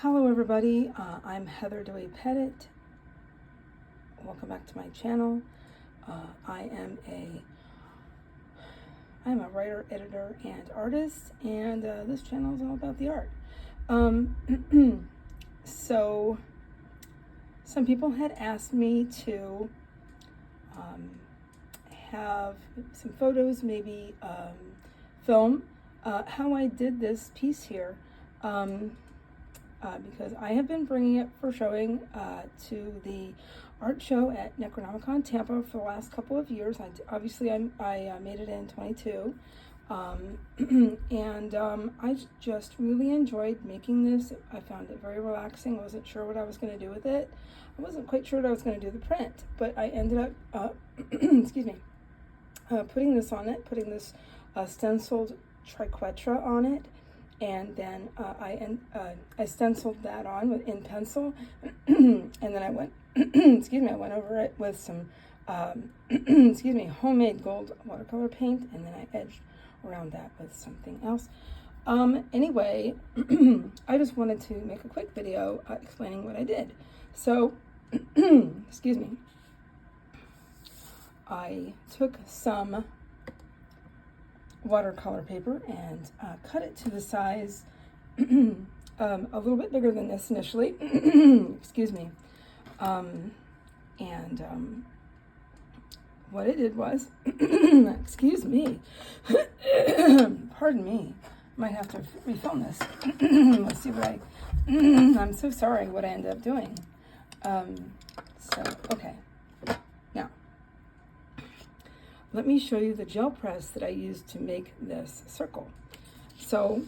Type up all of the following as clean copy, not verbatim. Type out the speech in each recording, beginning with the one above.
Hello everybody, I'm Heather Dewey Pettit. Welcome back to my channel. I am a writer, editor, and artist, and this channel is all about the art. So some people had asked me to have some photos, maybe film how I did this piece here. Because I have been bringing it for showing to the art show at Necronomicon Tampa for the last couple of years. Obviously I made it in 22, and I just really enjoyed making this. I found it very relaxing. I wasn't sure what I was going to do with it. I wasn't quite sure what I was going to do with the print, but I ended up, excuse me, putting this on it, putting this stenciled Triquetra on it. And then I stenciled that on in pencil, and then I went, excuse me, I went over it with some, excuse me, homemade gold watercolor paint, and then I edged around that with something else. Anyway, I just wanted to make a quick video explaining what I did. So, excuse me, I took some watercolor paper and cut it to the size a little bit bigger than this initially. Excuse me. What I did was, excuse me, pardon me, might have to refilm this. Let's see what I'm so sorry what I ended up doing. Okay. Now, let me show you the gel press that I used to make this circle. So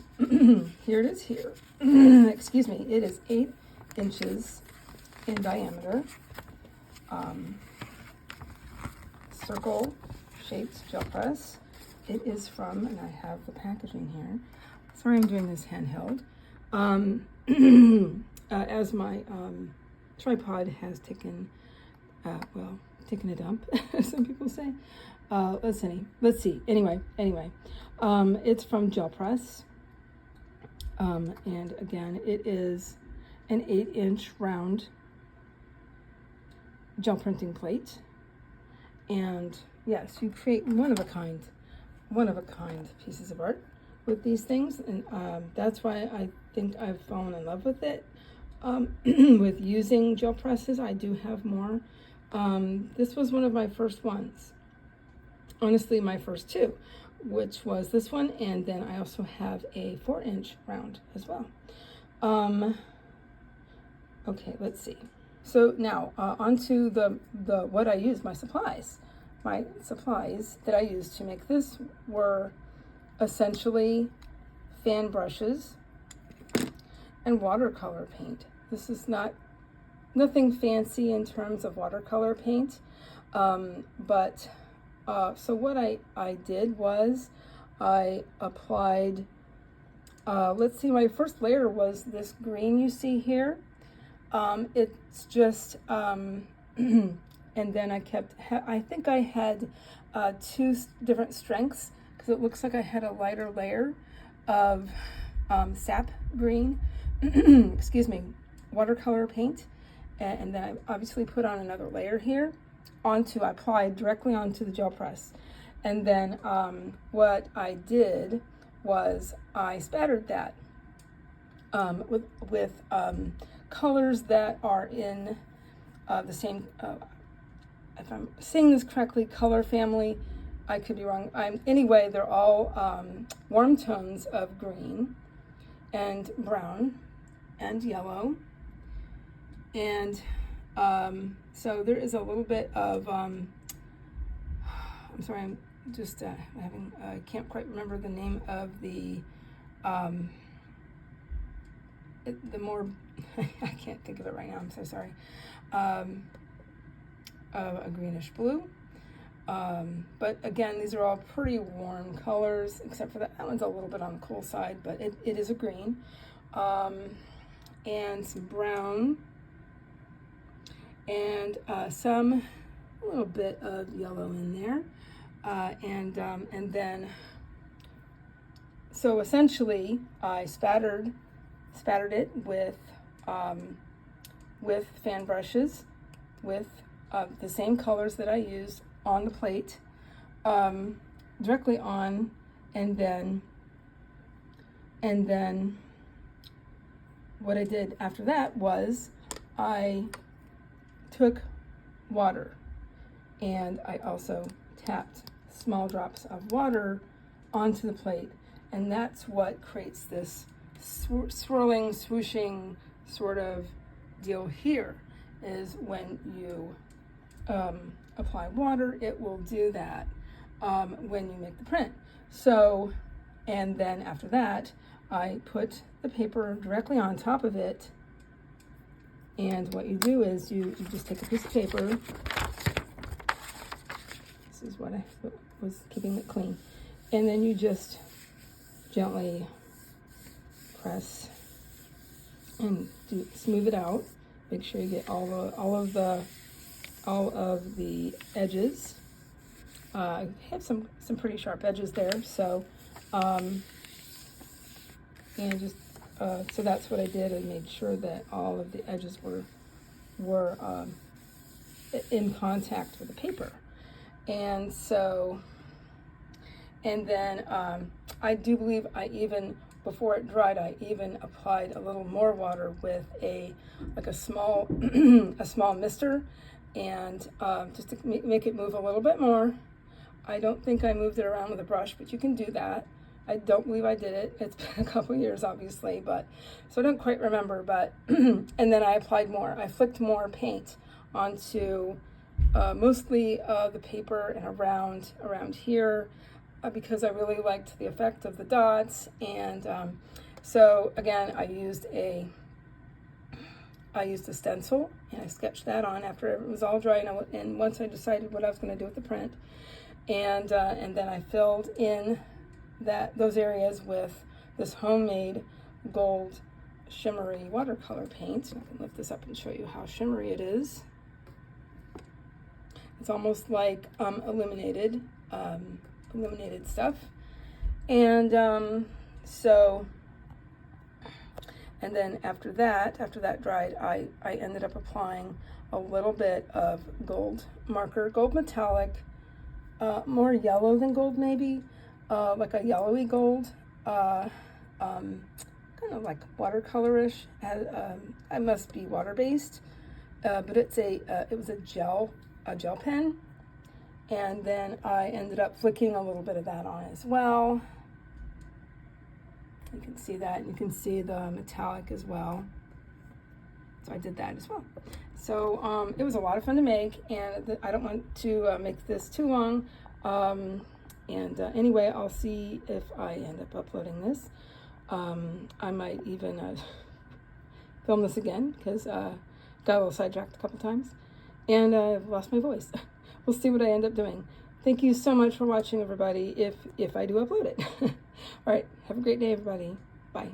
here it is here. Excuse me, it is 8 inches in diameter. Circle shaped gel press. It is from, and I have the packaging here. Sorry I'm doing this handheld. As my tripod has taken, taken a dump, as some people say. Let's see. Anyway, it's from Gel Press, and again, it is an 8-inch round gel printing plate. And yes, you create one of a kind pieces of art with these things, and that's why I think I've fallen in love with it. With using gel presses, I do have more. This was one of my first ones. Honestly, my first two, which was this one, and then I also have a 4-inch round as well. Okay, let's see. So now onto the what I used, my supplies. My supplies that I used to make this were essentially fan brushes and watercolor paint. This is nothing fancy in terms of watercolor paint, but so what I did was I applied, let's see, my first layer was this green you see here. It's just, and then I think I had 2 different strengths, because it looks like I had a lighter layer of sap green, excuse me, watercolor paint, and then I obviously put on another layer here. I applied directly onto the gel press, and then what I did was I spattered that with colors that are in the same, if I'm saying this correctly, color family. I could be wrong. Anyway, they're all warm tones of green and brown and yellow, and so there is a little bit of, I'm sorry, I'm just I can't quite remember the name of the more, I can't think of it right now, I'm so sorry, a greenish blue. But again, these are all pretty warm colors, except for that one's a little bit on the cool side, but it is a green, and some brown, and a little bit of yellow in there, and then, so essentially I spattered it with fan brushes with the same colors that I used on the plate, directly on, and then what I did after that was I took water and I also tapped small drops of water onto the plate, and that's what creates this swirling, swooshing sort of deal here, is when you apply water, it will do that when you make the print. So, and then after that, I put the paper directly on top of it, and what you do is you just take a piece of paper. This is what I was keeping it clean, and then you just gently press and smooth it out. Make sure you get all of the edges. I have some pretty sharp edges there, so and just so that's what I did. I made sure that all of the edges were in contact with the paper, and so, and then I do believe I even, before it dried, I even applied a little more water with a small a small mister, and just to make it move a little bit more. I don't think I moved it around with a brush, but you can do that. I don't believe I did it. It's been a couple years, obviously, but so I don't quite remember. But and then I applied more. I flicked more paint onto mostly the paper and around here because I really liked the effect of the dots. And so again, I used a stencil, and I sketched that on after it was all dry, and once I decided what I was going to do with the print, and then I filled in those areas with this homemade gold shimmery watercolor paint. I can lift this up and show you how shimmery it is. It's almost like illuminated stuff. And so, and then after that dried, I ended up applying a little bit of gold marker, gold metallic, more yellow than gold maybe, like a yellowy gold, kind of like watercolorish. It must be water-based, but it was a gel pen, and then I ended up flicking a little bit of that on as well. You can see that. You can see the metallic as well. So I did that as well. So it was a lot of fun to make, and I don't want to make this too long. Anyway, I'll see if I end up uploading this. I might even film this again because got a little sidetracked a couple times, and I've lost my voice. We'll see what I end up doing. Thank you so much for watching, everybody, if I do upload it. All right, have a great day, everybody. Bye.